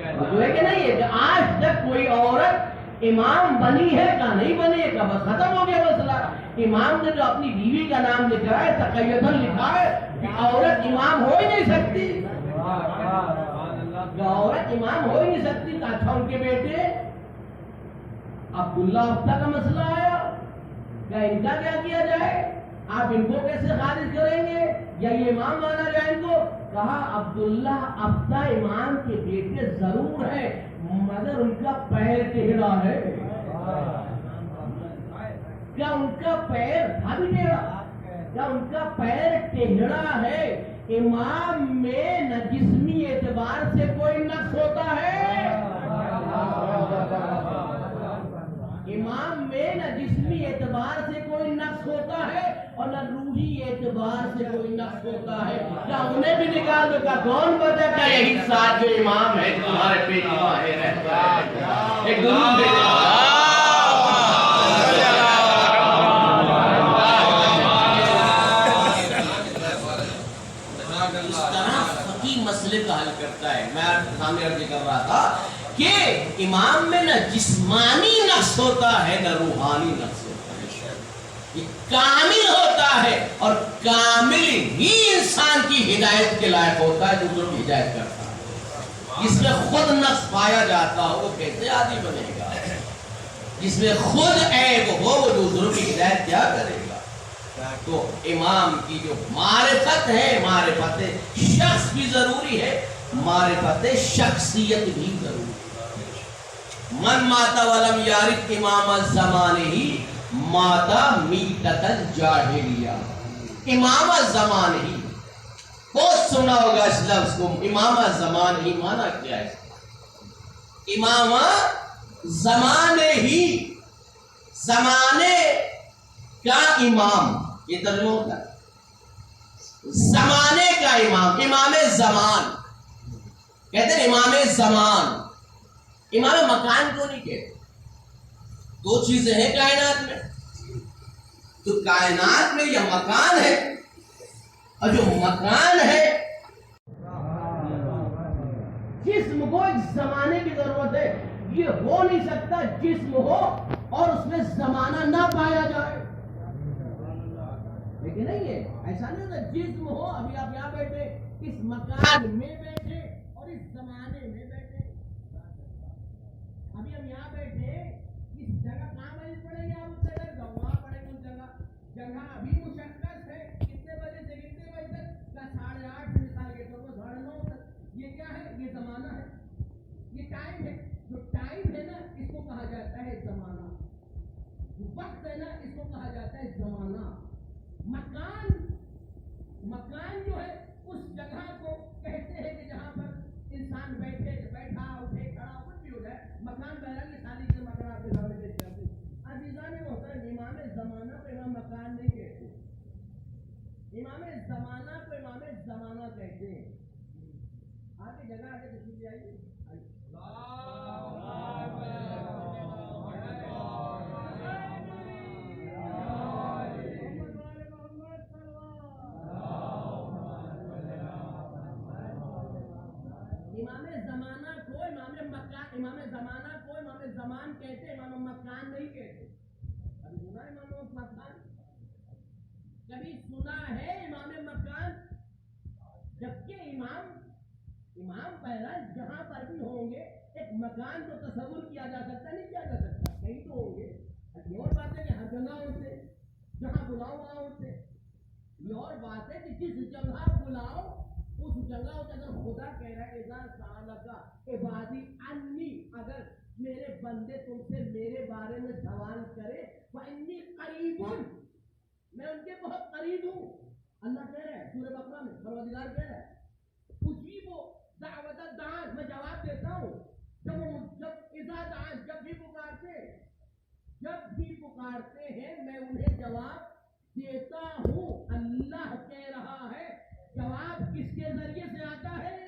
جو ہے کہ نہیں ہے کہ آج تک کوئی عورت امام بنی ہے کا نہیں بنی ہے کا، بس ختم ہو گیا مسئلہ. امام نے جو اپنی بیوی کا نام لکھا ہے تقیداً لکھا ہے کہ عورت امام ہو ہی نہیں سکتی، عورت امام ہو ہی نہیں سکتی. اچھا ان کے بیٹے عبداللہ افتا کا مسئلہ آیا، کیا ان کا کیا کیا جائے؟ آپ ان کو کیسے خارج کریں گے یا یہ امام مانا جائے ان کو؟ کہا عبداللہ افتا امام کے بیٹے ضرور ہے مگر ان کا پیر ٹیڑھا ہے. کیا ان کا پیر بھی ٹیڑھا؟ کیا ان کا پیر ٹیڑھا ہے؟ امام میں نہ جسمی اعتبار سے کوئی نقص ہوتا ہے، امام میں نہ جسمی اعتبار سے کوئی نقص ہوتا ہے اور نہ روحی اعتبار سے کوئی نقص ہوتا ہے. کیا انہیں بھی نکال دو؟ کا کون بتا کیا یہی ساتھ جو امام ہے تمہارے پیٹ میں رہتا ہے؟ ایک درود بھیجو. مسئلے کا حل کرتا ہے. میں سامنے عرض کر رہا تھا کہ امام میں نہ جسمانی نقص ہوتا ہے نہ روحانی نقص ہوتا ہے، یہ کامل ہوتا ہے اور کامل ہی انسان کی ہدایت کے لائق ہوتا ہے، دوسروں کی ہدایت کرتا ہے. جس میں خود نقص پایا جاتا ہو وہ کیسے عادی بنے گا؟ جس میں خود عیب ہو وہ دوسروں کی ہدایت کیا کرے گا؟ تو امام کی جو معرفت ہے، معرفت شخص بھی ضروری ہے، معرفت شخصیت بھی ضروری ہے. من ماتا ولم یعرف امام الزمان ہی ماتا میتۃ الجاہلیہ. امام الزمان ہی بہت سنا ہوگا اس لفظ کو. امام الزمان ہی مانا کیا ہے؟ امام زمانے ہی، زمانے کا امام، یہ ترجمہ ہوتا ہے زمانے کا امام. امام زمان کہتے ہیں، امام زمان. امام مکان کو نہیں کہتے. دو چیزیں ہیں کائنات میں، تو کائنات میں یہ مکان ہے اور جو مکان ہے جسم کو ایک زمانے کی ضرورت ہے. یہ ہو نہیں سکتا جسم ہو اور اس میں زمانہ نہ پایا جائے، لیکن نہیں ہے ایسا نہیں ہوتا. جسم ہو، ابھی آپ یہاں بیٹھے اس مکان میں بیٹھے اور اس زمانے میں بیٹھے. ابھی ہم یہاں بیٹھے اس جگہ کہاں بھائی پڑے گی؟ آپ اس جگہ جاؤ، وہاں پڑے گی اس جگہ. جگہ ابھی مشخص ہے، کتنے بجے سے کتنے بجے تک کا 8:30 سے مثال کے طور پر 9:30 تک. یہ کیا ہے؟ یہ زمانہ ہے، یہ ٹائم ہے. جو ٹائم ہے نا اس کو کہا جاتا ہے زمانہ. وقت ہے نا اس کو کہا جاتا ہے زمانہ. مکان، مکان جو ہے اس جگہ کو کہتے ہیں کہ جہاں پر انسان بیٹھے، بیٹھا اٹھے کھڑا کچھ بھی ہو جائے. مکان بہرحال یہ ساری چیزیں مکان آپ کے سامنے پیش کرتے ہیں. عزیزان محترم، امام زمانہ کو امام مکان نہیں کہتے، امام زمانہ کو امام زمانہ کہتے ہیں. آپ کی جگہ آگے تشریف لے آئیے. امام زمانہ کو امام زمان کہتے، امام مکان نہیں کہتے. ابھی سنا امام مکان؟ کبھی سنا ہے امام مکان؟ جبکہ امام بہرحال جہاں پر بھی ہوں گے ایک مکان تو تصور کیا جا سکتا نہیں کیا جا سکتا، کہیں تو ہوں گے. یہ اور بات ہے کہ ہر جگہ ہوتے، جہاں بلاؤ وہاں ہوتے. یہ اور بات ہے کہ جس جگہ بلاؤ اس جگہ ہوتا. اگر خدا کہہ رہا ہے اذا سألک عبادی انی، اگر میرے بندے تم سے میرے بارے میں سوال کرے فإنی قریب، میں ان کے بہت قریب ہوں. اللہ کہہ رہا ہے سورہ بقرہ میں، پروردگار کہہ رہا ہے اجیبو دعوت الداعی، میں جواب دیتا ہوں جب اذا دعان، جب بھی پکارتے ہیں میں انہیں جواب دیتا ہوں. اللہ کہہ رہا ہے جواب کس کے ذریعے سے آتا ہے؟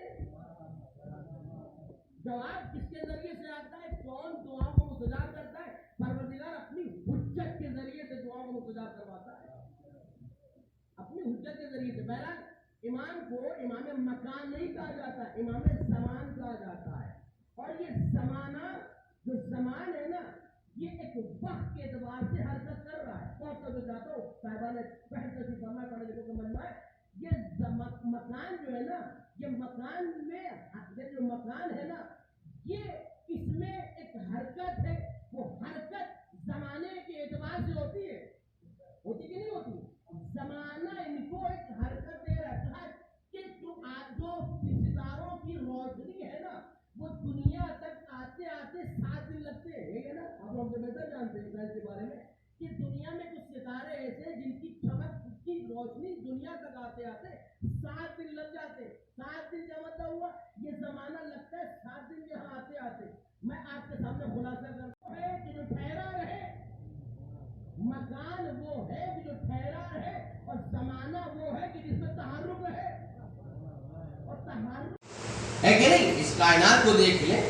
جواب کس کے ذریعے سے آتا ہے؟ کون دعاؤں کو مستجاب کرتا ہے؟ پروردگار اپنی حجت کے ذریعے سے دعاؤں کو مستجاب کرواتا ہے، اپنی حجت کے ذریعے سے. بہرحال امام کو امام مکان نہیں کہا جاتا، امام زمان کہا جاتا ہے. پہلے سے فرمایا پڑھے لکھوں کو من میں یہ مکان جو ہے نا یہ مکان میں یہ جو مکان ہے نا یہ اس میں ایک حرکت ہے وہ حرکت زمانے کے اعتبار سے ہوتی ہے ہوتی کہ نہیں ہوتی زمانہ ان کو ایک حرکت دے رہتا ہے کہ جو ستاروں کی روشنی ہے نا وہ دنیا تک آتے آتے 7 دن لگتے ہیں نا آپ لوگ بہتر جانتے ہیں سائنس کے بارے میں کہ دنیا میں کچھ ستارے ایسے ہیں جن کی چمک کی روشنی دنیا تک آتے آتے 7 دن لگ جاتے 7 دن کا مطلب ہوا یہ زمانہ لگتا ہے 7 دن یہاں آتے آتے میں آپ کے سامنے خلاصہ کرتا ہے کہ جو ٹھہرا رہے مکان وہ ہے کہ جو ٹھہرا رہے اور زمانہ وہ ہے کہ جس میں تحرک ہے اور تحرک ہے کہ نہیں اس کائنات کو دیکھ لیں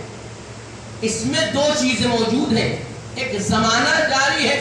اس میں 2 چیزیں موجود ہیں ایک زمانہ جاری ہے